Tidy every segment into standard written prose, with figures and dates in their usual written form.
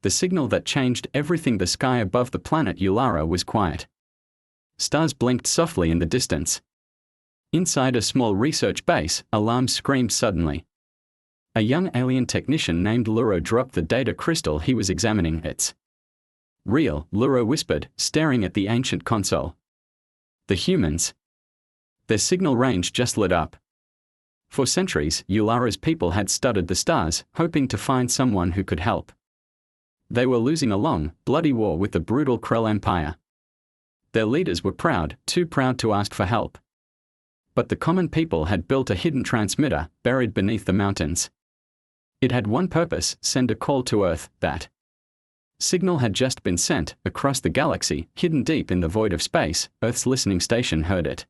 The signal that changed everything. The sky above the planet Ulara was quiet. Stars blinked softly in the distance. Inside a small research base, alarms screamed suddenly. A young alien technician named Luro dropped the data crystal he was examining. It's real, Luro whispered, staring at the ancient console. The humans. Their signal range just lit up. For centuries, Ulara's people had studied the stars, hoping to find someone who could help. They were losing a long, bloody war with the brutal Krell Empire. Their leaders were proud, too proud to ask for help. But the common people had built a hidden transmitter, buried beneath the mountains. It had one purpose: send a call to Earth. That signal had just been sent, across the galaxy, hidden deep in the void of space. Earth's listening station heard it.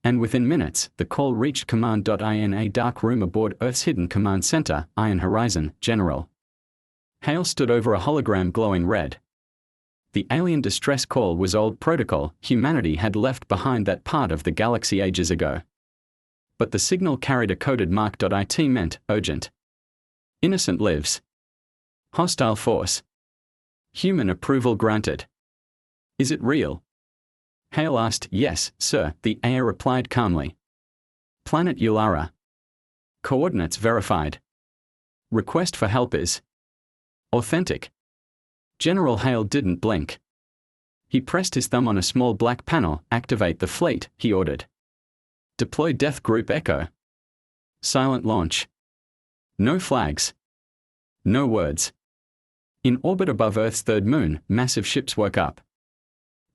And within minutes, the call reached Command.in, a dark room aboard Earth's hidden command center, Iron Horizon. General Hale stood over a hologram glowing red. The alien distress call was old protocol. Humanity had left behind that part of the galaxy ages ago. But the signal carried a coded mark. It meant urgent. Innocent lives. Hostile force. Human approval granted. Is it real? Hale asked. Yes, sir, the AI replied calmly. Planet Ulara. Coordinates verified. Request for help is authentic. General Hale didn't blink. He pressed his thumb on a small black panel. Activate the fleet, he ordered. Deploy Death Group Echo. Silent launch. No flags. No words. In orbit above Earth's third moon, massive ships woke up.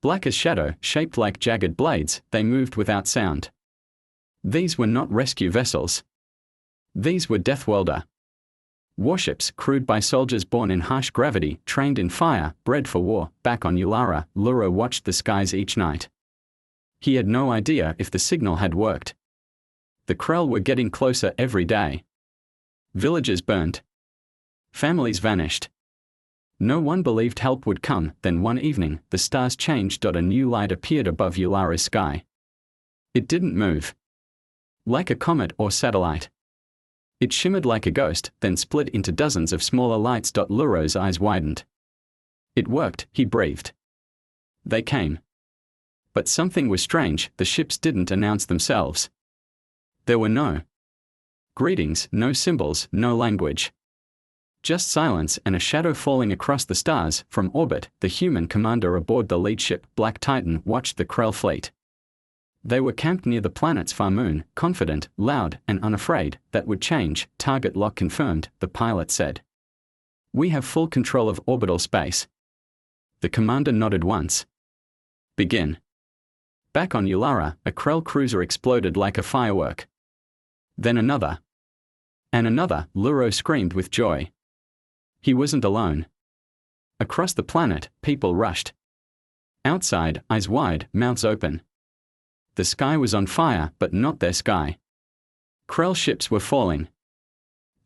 Black as shadow, shaped like jagged blades, they moved without sound. These were not rescue vessels. These were Deathworlder warships, crewed by soldiers born in harsh gravity, trained in fire, bred for war. Back on Ulara, Luro watched the skies each night. He had no idea if the signal had worked. The Krell were getting closer every day. Villages burned. Families vanished. No one believed help would come. Then one evening, the stars changed. A new light appeared above Ulara's sky. It didn't move. Like a comet or satellite. It shimmered like a ghost, then split into dozens of smaller lights. Luro's eyes widened. It worked, he breathed. They came. But something was strange. The ships didn't announce themselves. There were no greetings, no symbols, no language. Just silence and a shadow falling across the stars. From orbit, the human commander aboard the lead ship, Black Titan, watched the Krell fleet. They were camped near the planet's far moon, confident, loud, and unafraid. That would change. Target lock confirmed, the pilot said. We have full control of orbital space. The commander nodded once. Begin. Back on Ulara, a Krell cruiser exploded like a firework. Then another. And another. Luro screamed with joy. He wasn't alone. Across the planet, people rushed. Outside, eyes wide, mouths open. The sky was on fire, but not their sky. Krell ships were falling.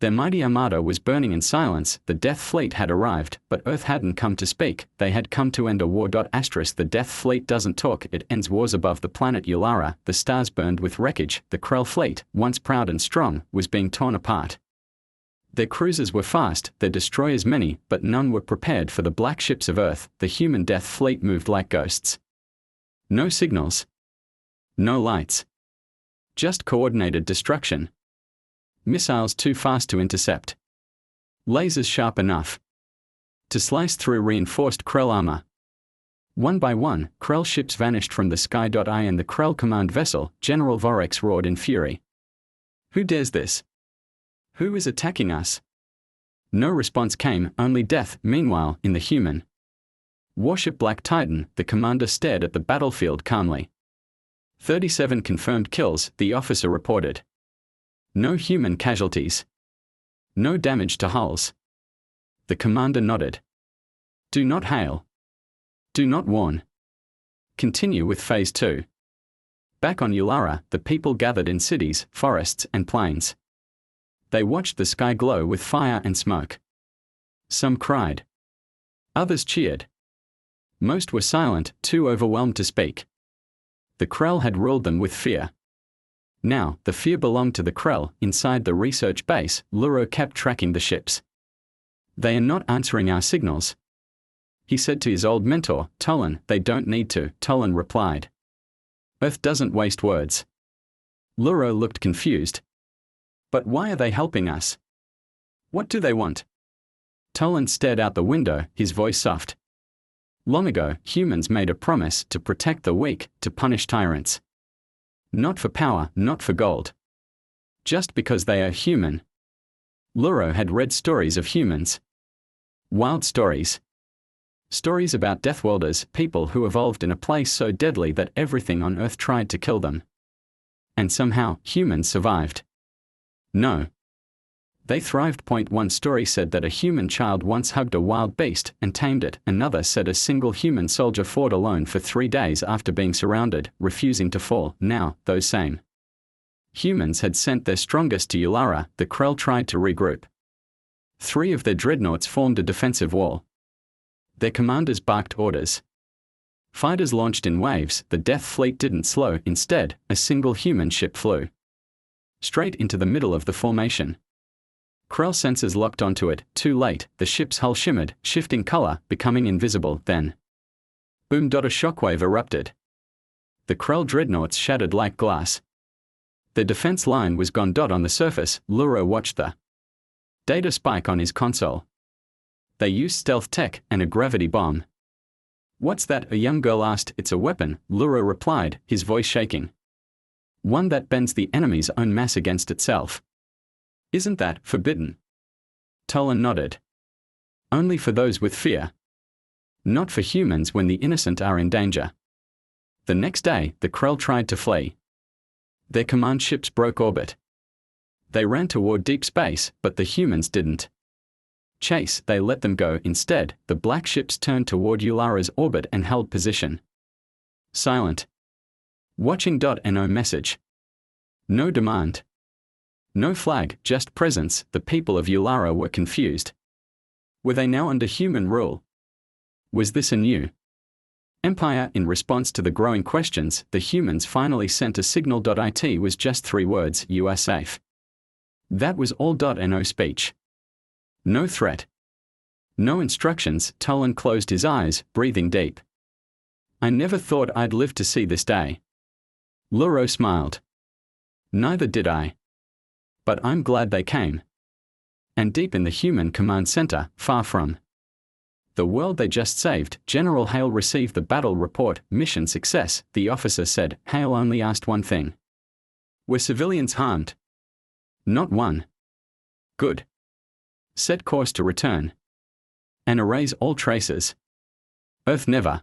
Their mighty armada was burning in silence. The Death Fleet had arrived, but Earth hadn't come to speak. They had come to end a war. The Death Fleet doesn't talk, it ends wars above the planet Ulara. The stars burned with wreckage. The Krell fleet, once proud and strong, was being torn apart. Their cruisers were fast, their destroyers many, but none were prepared for the black ships of Earth. The human Death Fleet moved like ghosts. No signals. No lights. Just coordinated destruction. Missiles too fast to intercept. Lasers sharp enough to slice through reinforced Krell armor. One by one, Krell ships vanished from the sky. In the Krell command vessel, General Vorex roared in fury. Who dares this? Who is attacking us? No response came, only death. Meanwhile, in the human warship Black Titan, the commander stared at the battlefield calmly. 37 confirmed kills, the officer reported. No human casualties. No damage to hulls. The commander nodded. Do not hail. Do not warn. Continue with Phase 2. Back on Ulara, the people gathered in cities, forests, and plains. They watched the sky glow with fire and smoke. Some cried. Others cheered. Most were silent, too overwhelmed to speak. The Krell had ruled them with fear. Now, the fear belonged to the Krell. Inside the research base, Luro kept tracking the ships. They are not answering our signals, he said to his old mentor, Tolan. They don't need to, Tolan replied. Earth doesn't waste words. Luro looked confused. But why are they helping us? What do they want? Tolan stared out the window, his voice soft. Long ago, humans made a promise to protect the weak, to punish tyrants. Not for power, not for gold. Just because they are human. Luro had read stories of humans. Wild stories. Stories about Deathworlders, people who evolved in a place so deadly that everything on Earth tried to kill them. And somehow, humans survived. No. They thrived. One story said that a human child once hugged a wild beast and tamed it. Another said a single human soldier fought alone for 3 days after being surrounded, refusing to fall. Now, those same humans had sent their strongest to Ulara. The Krell tried to regroup. 3 of their dreadnoughts formed a defensive wall. Their commanders barked orders. Fighters launched in waves. The Death Fleet didn't slow. Instead, a single human ship flew straight into the middle of the formation. Krell sensors locked onto it. Too late, the ship's hull shimmered, shifting color, becoming invisible. Then, boom! A shockwave erupted. The Krell dreadnoughts shattered like glass. The defense line was gone. On the surface, Luro watched the data spike on his console. They used stealth tech and a gravity bomb. What's that? A young girl asked. It's a weapon, Luro replied, his voice shaking. One that bends the enemy's own mass against itself. Isn't that forbidden? Tolan nodded. Only for those with fear. Not for humans when the innocent are in danger. The next day, the Krell tried to flee. Their command ships broke orbit. They ran toward deep space, but the humans didn't chase. They let them go. Instead, the black ships turned toward Ulara's orbit and held position. Silent. Watching. No message. No demand. No flag, just presence. The people of Ulara were confused. Were they now under human rule? Was this a new empire? In response to the growing questions, the humans finally sent a signal. It was just 3 words: you are safe. That was all. No speech. No threat. No instructions. Tolan closed his eyes, breathing deep. I never thought I'd live to see this day. Luro smiled. Neither did I. But I'm glad they came. And deep in the human command center, far from the world they just saved, General Hale received the battle report. Mission success, the officer said. Hale only asked one thing. Were civilians harmed? Not one. Good. Set course to return. And erase all traces. Earth never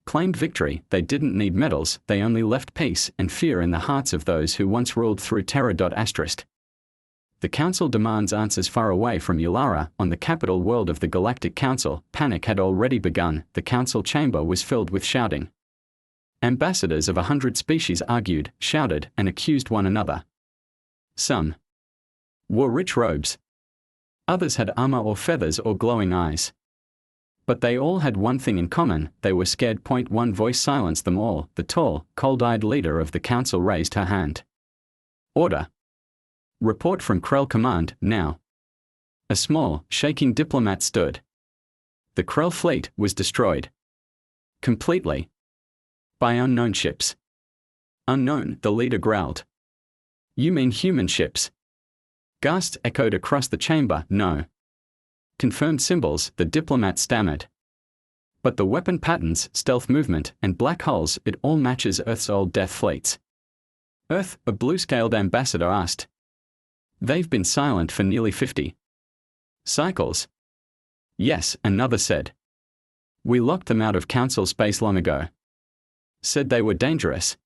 claimed victory. They didn't need medals, they only left peace and fear in the hearts of those who once ruled through terror. The Council demands answers. Far away from Ulara, on the capital world of the Galactic Council, panic had already begun. The council chamber was filled with shouting. Ambassadors of 100 species argued, shouted, and accused one another. Some wore rich robes. Others had armor or feathers or glowing eyes. But they all had one thing in common: they were scared. One voice silenced them all. The tall, cold-eyed leader of the council raised her hand. Order. Report from Krell Command, now. A small, shaking diplomat stood. The Krell fleet was destroyed. Completely. By unknown ships. Unknown, the leader growled. You mean human ships? Gasps echoed across the chamber. No. Confirmed symbols, the diplomat stammered. But the weapon patterns, stealth movement, and black holes, it all matches Earth's old death fleets. Earth, a blue-scaled ambassador asked. They've been silent for nearly 50 cycles. Yes, another said. We locked them out of council space long ago. Said they were dangerous.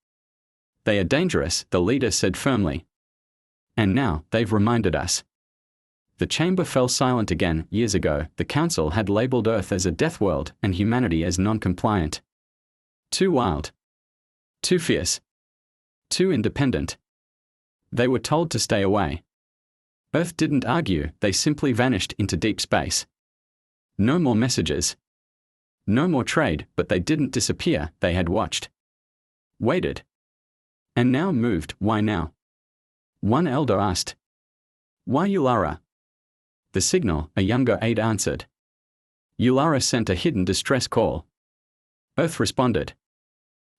They are dangerous, the leader said firmly. And now, they've reminded us. The chamber fell silent again. Years ago, the council had labeled Earth as a death world and humanity as non-compliant. Too wild. Too fierce. Too independent. They were told to stay away. Earth didn't argue, they simply vanished into deep space. No more messages. No more trade, but they didn't disappear, they had watched. Waited. And now moved. Why now? One elder asked. Why Ulara? The signal, a younger aide answered. Ulara sent a hidden distress call. Earth responded.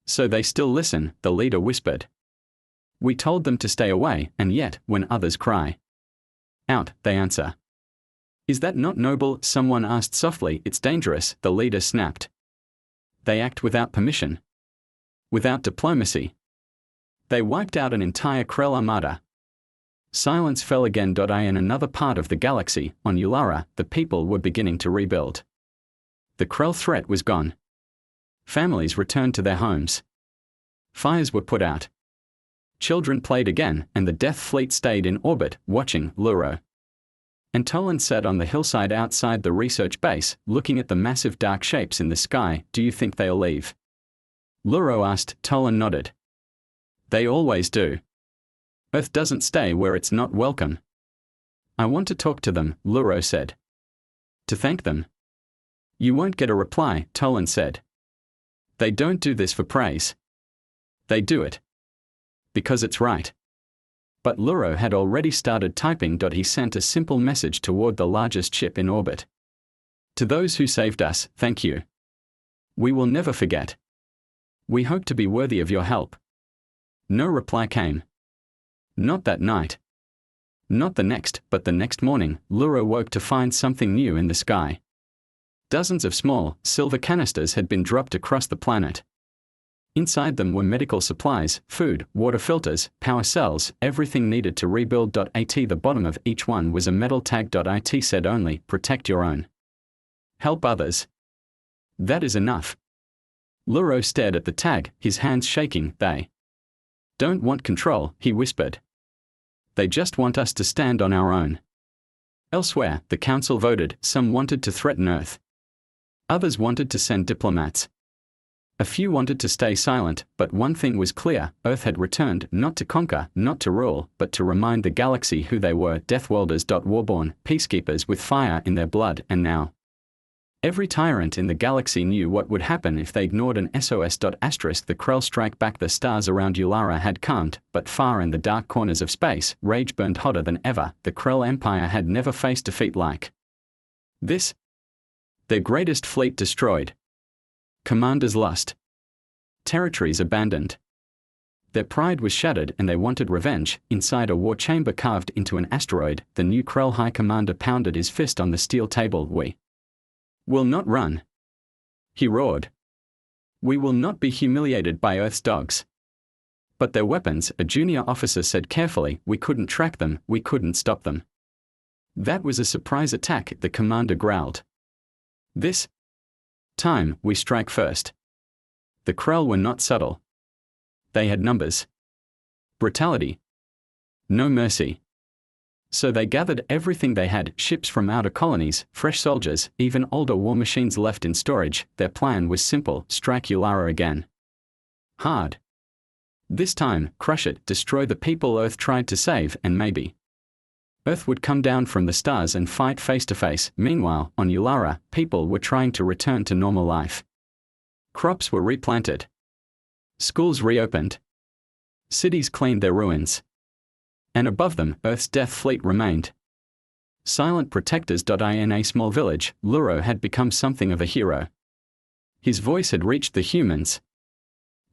So they still listen, the leader whispered. We told them to stay away, and yet, when others cry out, they answer. Is that not noble? Someone asked softly. It's dangerous, the leader snapped. They act without permission. Without diplomacy. They wiped out an entire Krell armada. Silence fell again. In another part of the galaxy, on Ulara, the people were beginning to rebuild. The Krell threat was gone. Families returned to their homes. Fires were put out. Children played again, and the Death Fleet stayed in orbit, watching Luro. And Tolan sat on the hillside outside the research base, looking at the massive dark shapes in the sky. Do you think they'll leave? Luro asked. Tolan nodded. They always do. Earth doesn't stay where it's not welcome. I want to talk to them, Luro said. To thank them? You won't get a reply, Tolan said. They don't do this for praise. They do it because it's right. But Luro had already started typing. He sent a simple message toward the largest ship in orbit. To those who saved us, thank you. We will never forget. We hope to be worthy of your help. No reply came. Not that night. Not the next, but the next morning, Luro woke to find something new in the sky. Dozens of small, silver canisters had been dropped across the planet. Inside them were medical supplies, food, water filters, power cells, everything needed to rebuild. At the bottom of each one was a metal tag. It said only, protect your own. Help others. That is enough. Luro stared at the tag, his hands shaking. They don't want control, he whispered. They just want us to stand on our own. Elsewhere, the council voted. Some wanted to threaten Earth. Others wanted to send diplomats. A few wanted to stay silent, but one thing was clear, Earth had returned, not to conquer, not to rule, but to remind the galaxy who they were. Deathworlders. Warborn, peacekeepers with fire in their blood, and now every tyrant in the galaxy knew what would happen if they ignored an SOS. The Krell strike back. The stars around Ulara had calmed, but far in the dark corners of space, rage burned hotter than ever. The Krell Empire had never faced defeat like this. Their greatest fleet destroyed. Commanders lost. Territories abandoned. Their pride was shattered and they wanted revenge. Inside a war chamber carved into an asteroid, the new Krell High Commander pounded his fist on the steel table. We will not run. He roared. We will not be humiliated by Earth's dogs. But their weapons, a junior officer said carefully, we couldn't track them, we couldn't stop them. That was a surprise attack, the commander growled. This time, we strike first. The Krell were not subtle. They had numbers. Brutality. No mercy. So they gathered everything they had, ships from outer colonies, fresh soldiers, even older war machines left in storage. Their plan was simple, strike Ulara again. Hard. This time, crush it, destroy the people Earth tried to save, and maybe Earth would come down from the stars and fight face to face. Meanwhile, on Ulara, people were trying to return to normal life. Crops were replanted. Schools reopened. Cities cleaned their ruins. And above them, Earth's Death Fleet remained. Silent protectors. In a small village, Luro had become something of a hero. His voice had reached the humans.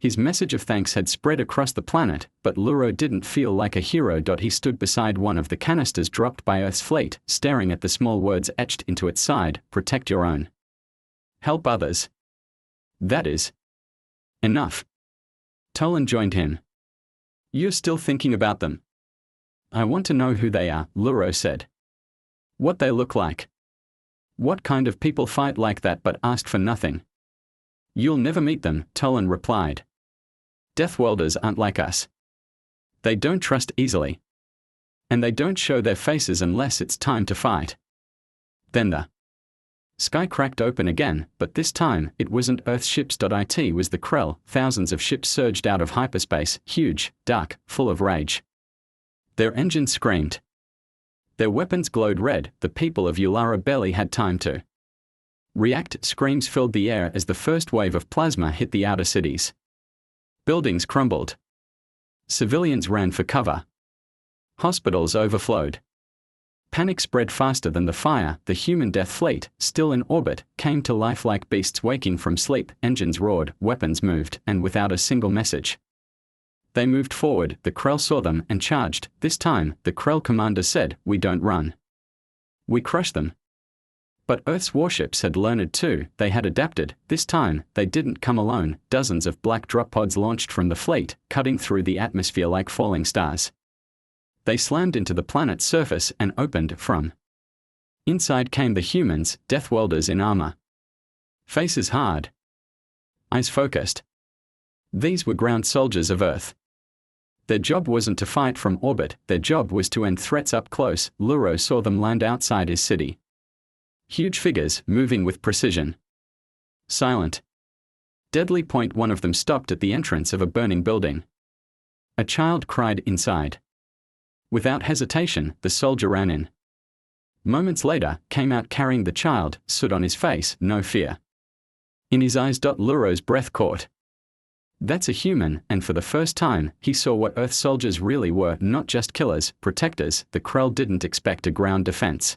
His message of thanks had spread across the planet, but Luro didn't feel like a hero. He stood beside one of the canisters dropped by Earth's fleet, staring at the small words etched into its side, protect your own. Help others. That is enough. Tolan joined him. You're still thinking about them? I want to know who they are, Luro said. What they look like. What kind of people fight like that but ask for nothing? You'll never meet them, Tolan replied. Deathworlders aren't like us. They don't trust easily. And they don't show their faces unless it's time to fight. Then the sky cracked open again, but this time, it wasn't Earth ships. It was the Krell. Thousands of ships surged out of hyperspace, huge, dark, full of rage. Their engines screamed. Their weapons glowed red. The people of Ulara barely had time to react. Screams filled the air as the first wave of plasma hit the outer cities. Buildings crumbled. Civilians ran for cover. Hospitals overflowed. Panic spread faster than the fire. The human death fleet, still in orbit, came to life like beasts waking from sleep. Engines roared, weapons moved, and without a single message. They moved forward. The Krell saw them and charged. This time, the Krell commander said, "We don't run. We crush them." But Earth's warships had learned too. They had adapted. This time, they didn't come alone. Dozens of black drop pods launched from the fleet, cutting through the atmosphere like falling stars. They slammed into the planet's surface and opened from inside came the humans, Deathworlders in armor. Faces hard. Eyes focused. These were ground soldiers of Earth. Their job wasn't to fight from orbit, their job was to end threats up close. Luro saw them land outside his city. Huge figures, moving with precision. Silent. Deadly. One of them stopped at the entrance of a burning building. A child cried inside. Without hesitation, the soldier ran in. Moments later, came out carrying the child, stood on his face, no fear. In his eyes. Luro's breath caught. That's a human, and for the first time, he saw what Earth soldiers really were, not just killers, protectors. The Krell didn't expect a ground defense.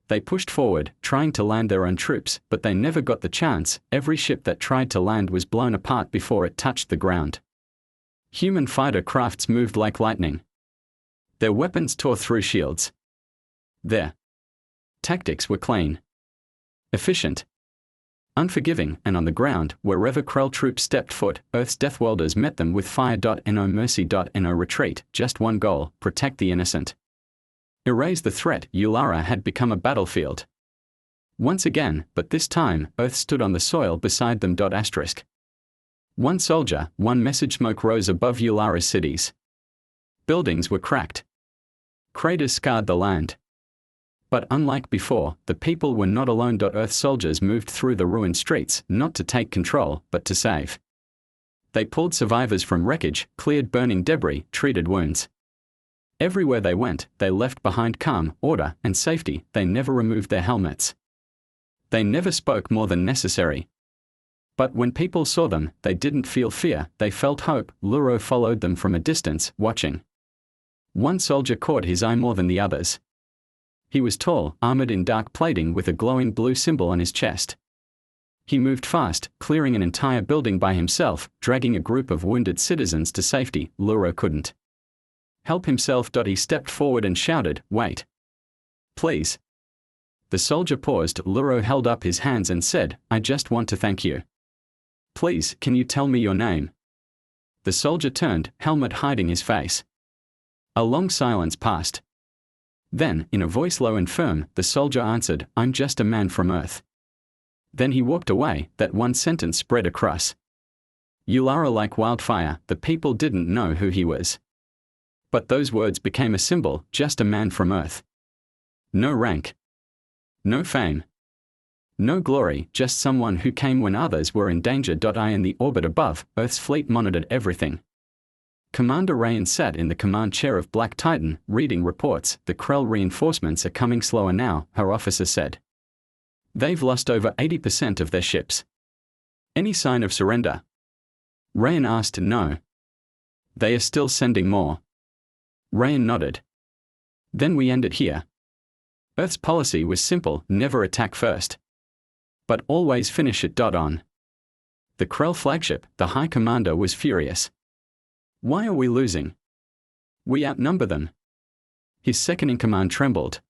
They pushed forward, trying to land their own troops, but they never got the chance. Every ship that tried to land was blown apart before it touched the ground. Human fighter crafts moved like lightning. Their weapons tore through shields. Their tactics were clean, efficient, unforgiving, and on the ground, wherever Krell troops stepped foot, Earth's Deathworlders met them with fire. No mercy. No retreat, just one goal: protect the innocent. Erase the threat. Ulara had become a battlefield. Once again, but this time, Earth stood on the soil beside them. One soldier, one message. Smoke rose above Ulara's cities. Buildings were cracked. Craters scarred the land. But unlike before, the people were not alone. Earth soldiers moved through the ruined streets, not to take control, but to save. They pulled survivors from wreckage, cleared burning debris, treated wounds. Everywhere they went, they left behind calm, order, and safety. They never removed their helmets. They never spoke more than necessary. But when people saw them, they didn't feel fear, they felt hope. Luro followed them from a distance, watching. One soldier caught his eye more than the others. He was tall, armored in dark plating with a glowing blue symbol on his chest. He moved fast, clearing an entire building by himself, dragging a group of wounded citizens to safety. Luro couldn't help himself. He stepped forward and shouted, "Wait. Please." The soldier paused. Luro held up his hands and said, "I just want to thank you. Please, can you tell me your name?" The soldier turned, helmet hiding his face. A long silence passed. Then, in a voice low and firm, the soldier answered, "I'm just a man from Earth." Then he walked away. That one sentence spread across Ulara like wildfire. The people didn't know who he was. But those words became a symbol, just a man from Earth. No rank. No fame. No glory, just someone who came when others were in danger. In the orbit above, Earth's fleet monitored everything. Commander Rayan sat in the command chair of Black Titan, reading reports. The Krell reinforcements are coming slower now, her officer said. They've lost over 80% of their ships. Any sign of surrender? Rayan asked. No. They are still sending more. Rayan nodded. Then we end it here. Earth's policy was simple, never attack first. But always finish it. On the Krell flagship, the High Commander was furious. Why are we losing? We outnumber them. His second-in-command trembled.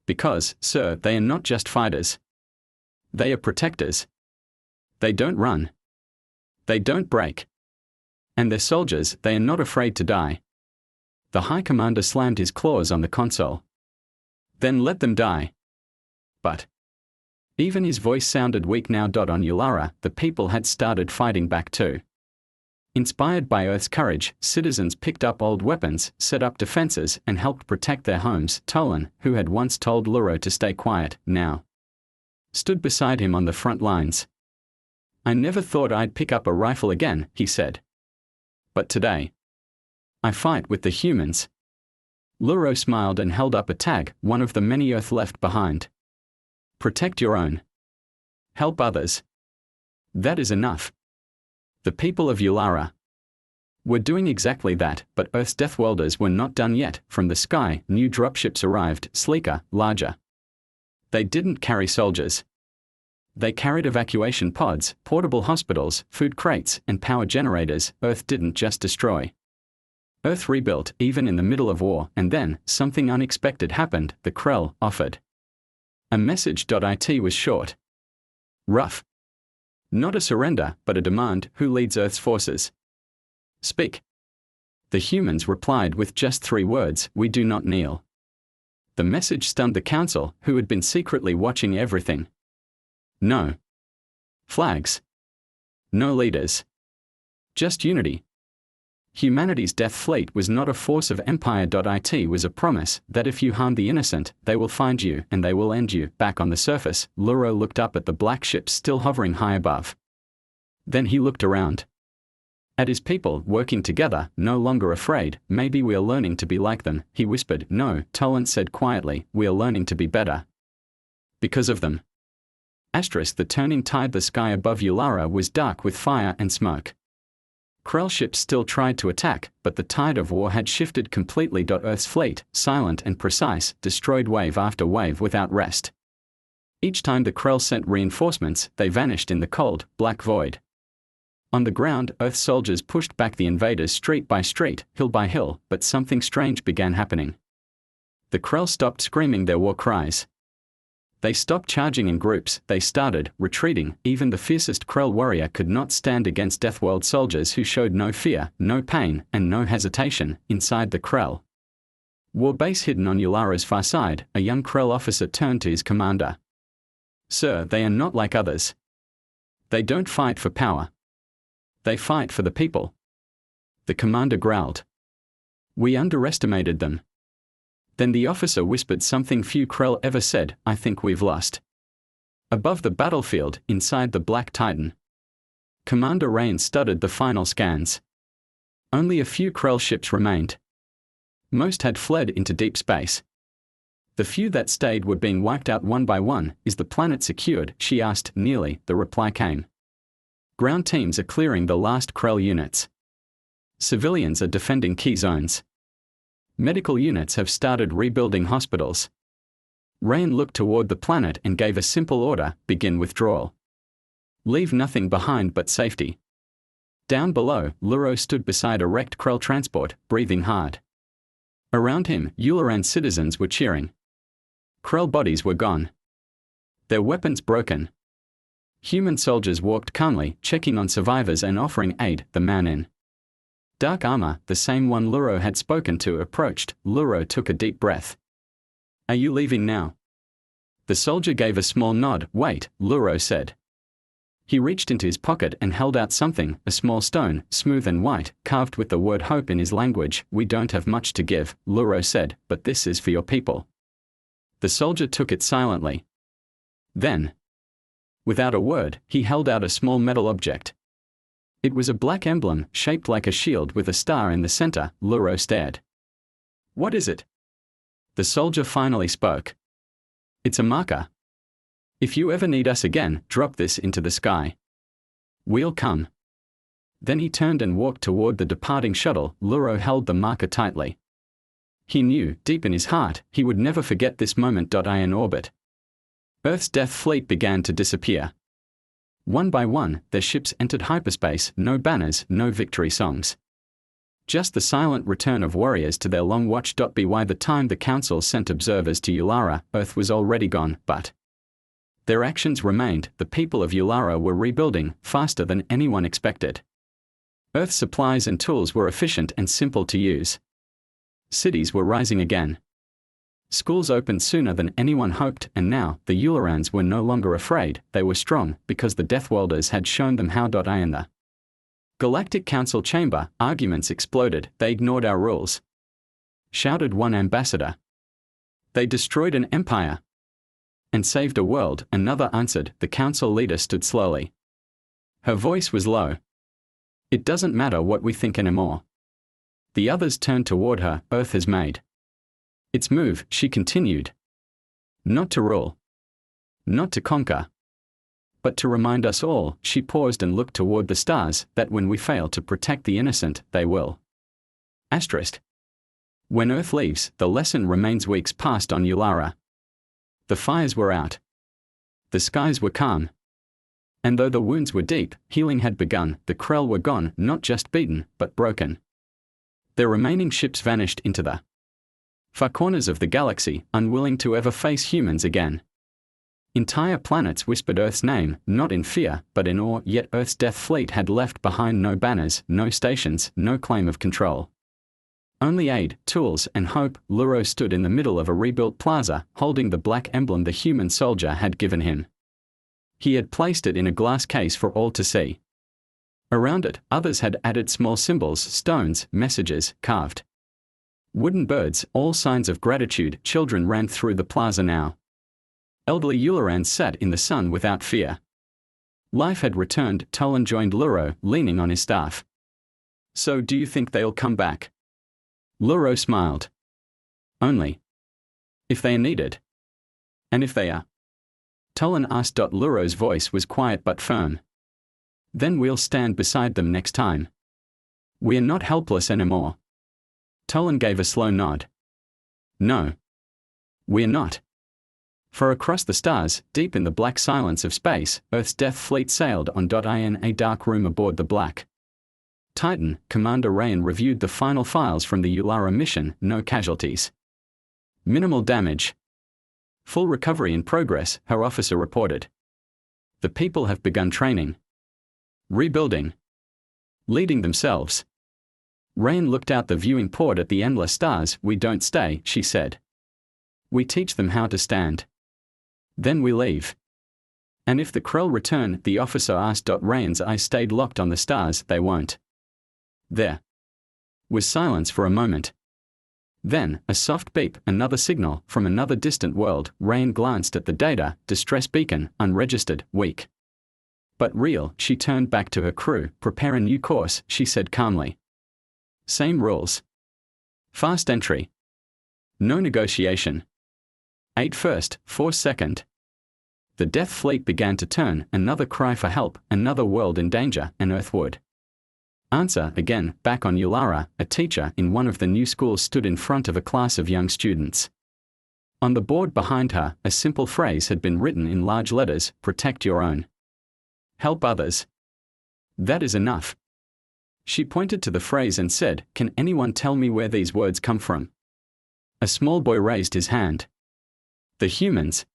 Because, sir, they are not just fighters. They are protectors. They don't run. They don't break. And they're soldiers. They are not afraid to die. The High Commander slammed his claws on the console. Then let them die. But even his voice sounded weak now. On Ulara, the people had started fighting back too. Inspired by Earth's courage, citizens picked up old weapons, set up defenses, and helped protect their homes. Tolan, who had once told Luro to stay quiet, now stood beside him on the front lines. "I never thought I'd pick up a rifle again," he said. "But today, I fight with the humans." Luro smiled and held up a tag, one of the many Earth left behind. Protect your own. Help others. That is enough. The people of Ulara We're doing exactly that, but Earth's Deathworlders were not done yet. From the sky, new dropships arrived, sleeker, larger. They didn't carry soldiers. They carried evacuation pods, portable hospitals, food crates, and power generators. Earth didn't just destroy. Earth rebuilt, even in the middle of war, and then, something unexpected happened. The Krell offered a message. It was short. Rough. Not a surrender, but a demand. Who leads Earth's forces? Speak. The humans replied with just 3 words: we do not kneel. The message stunned the council, who had been secretly watching everything. No flags. No leaders. Just unity. Humanity's death fleet was not a force of empire. It was a promise that if you harm the innocent, they will find you and they will end you. Back on the surface, Luro looked up at the black ships still hovering high above. Then he looked around. At his people, working together, no longer afraid. Maybe we are learning to be like them, he whispered. No, Toland said quietly, we are learning to be better. Because of them. The turning tide. The sky above Ulara was dark with fire and smoke. Krell ships still tried to attack, but the tide of war had shifted completely. Earth's fleet, silent and precise, destroyed wave after wave without rest. Each time the Krell sent reinforcements, they vanished in the cold, black void. On the ground, Earth soldiers pushed back the invaders street by street, hill by hill, but something strange began happening. The Krell stopped screaming their war cries. They stopped charging in groups, they started retreating. Even the fiercest Krell warrior could not stand against Deathworld soldiers who showed no fear, no pain, and no hesitation. Inside the Krell war base hidden on Ulara's far side, a young Krell officer turned to his commander. Sir, they are not like others. They don't fight for power. They fight for the people. The commander growled. We underestimated them. Then the officer whispered something few Krell ever said, I think we've lost. Above the battlefield, inside the Black Titan, Commander Rain studied the final scans. Only a few Krell ships remained. Most had fled into deep space. The few that stayed were being wiped out one by one. Is the planet secured? She asked. Nearly, the reply came. Ground teams are clearing the last Krell units. Civilians are defending key zones. Medical units have started rebuilding hospitals. Rain looked toward the planet and gave a simple order: begin withdrawal. Leave nothing behind but safety. Down below, Luro stood beside a wrecked Krell transport, breathing hard. Around him, Ularan citizens were cheering. Krell bodies were gone. Their weapons broken. Human soldiers walked calmly, checking on survivors and offering aid. The man in dark armor, the same one Luro had spoken to, approached. Luro took a deep breath. Are you leaving now? The soldier gave a small nod. Wait, Luro said. He reached into his pocket and held out something, a small stone, smooth and white, carved with the word hope in his language. We don't have much to give, Luro said, but this is for your people. The soldier took it silently. Then, without a word, he held out a small metal object. It was a black emblem, shaped like a shield with a star in the center. Luro stared. What is it? The soldier finally spoke. It's a marker. If you ever need us again, drop this into the sky. We'll come. Then he turned and walked toward the departing shuttle. Luro held the marker tightly. He knew, deep in his heart, he would never forget this moment. In orbit, Earth's death fleet began to disappear. One by one, their ships entered hyperspace. No banners, no victory songs. Just the silent return of warriors to their long watch. By the time the Council sent observers to Ulara, Earth was already gone, but their actions remained. The people of Ulara were rebuilding, faster than anyone expected. Earth's supplies and tools were efficient and simple to use. Cities were rising again. Schools opened sooner than anyone hoped, and now, the Ularans were no longer afraid. They were strong, because the Deathworlders had shown them how. In the Galactic Council chamber, arguments exploded. They ignored our rules, shouted one ambassador. They destroyed an empire and saved a world, another answered. The council leader stood slowly. Her voice was low. It doesn't matter what we think anymore. The others turned toward her. Earth has made its move, she continued. Not to rule. Not to conquer. But to remind us all, she paused and looked toward the stars, that when we fail to protect the innocent, they will. Asterisk. When Earth leaves, the lesson remains. Weeks passed on Ulara. The fires were out. The skies were calm. And though the wounds were deep, healing had begun. The Krell were gone, not just beaten, but broken. Their remaining ships vanished into the far corners of the galaxy, unwilling to ever face humans again. Entire planets whispered Earth's name, not in fear, but in awe, yet Earth's death fleet had left behind no banners, no stations, no claim of control. Only aid, tools, and hope. Luro stood in the middle of a rebuilt plaza, holding the black emblem the human soldier had given him. He had placed it in a glass case for all to see. Around it, others had added small symbols, stones, messages, carved wooden birds, all signs of gratitude. Children ran through the plaza now. Elderly Ularans sat in the sun without fear. Life had returned. Tolan joined Luro, leaning on his staff. So do you think they'll come back? Luro smiled. Only if they are needed. And if they are? Tolan asked. Luro's voice was quiet but firm. Then we'll stand beside them next time. We're not helpless anymore. Tolan gave a slow nod. No. We're not. For across the stars, deep in the black silence of space, Earth's death fleet sailed on. In a dark room aboard the Black Titan, Commander Rayan reviewed the final files from the Ulara mission. No casualties. Minimal damage. Full recovery in progress, her officer reported. The people have begun training. Rebuilding. Leading themselves. Rayan looked out the viewing port at the endless stars. We don't stay, she said. We teach them how to stand. Then we leave. And if the Krell return, the officer asked. Rayan's eyes stayed locked on the stars. They won't. There was silence for a moment. Then, a soft beep, another signal, from another distant world. Rayan glanced at the data, distress beacon, unregistered, weak. But real. She turned back to her crew. Prepare a new course, she said calmly. Same rules. Fast entry. No negotiation. 8 first, 4 second. The death fleet began to turn. Another cry for help, another world in danger, and Earth would answer again. Back on Ulara, a teacher in one of the new schools stood in front of a class of young students. On the board behind her, a simple phrase had been written in large letters: protect your own. Help others. That is enough. She pointed to the phrase and said, can anyone tell me where these words come from? A small boy raised his hand. The humans.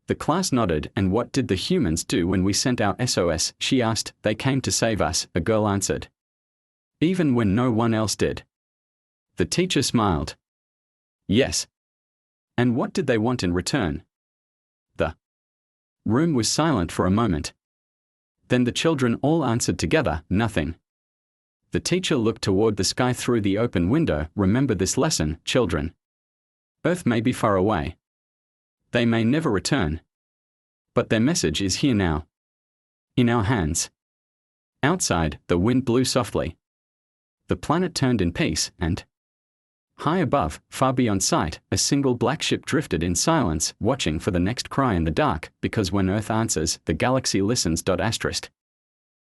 The class nodded. And what did the humans do when we sent our SOS? She asked. They came to save us, a girl answered. Even when no one else did. The teacher smiled. Yes. And what did they want in return? The room was silent for a moment. Then the children all answered together, nothing. The teacher looked toward the sky through the open window. Remember this lesson, children. Earth may be far away. They may never return. But their message is here now. In our hands. Outside, the wind blew softly. The planet turned in peace, and high above, far beyond sight, a single black ship drifted in silence, watching for the next cry in the dark, because when Earth answers, the galaxy listens. Asterisk.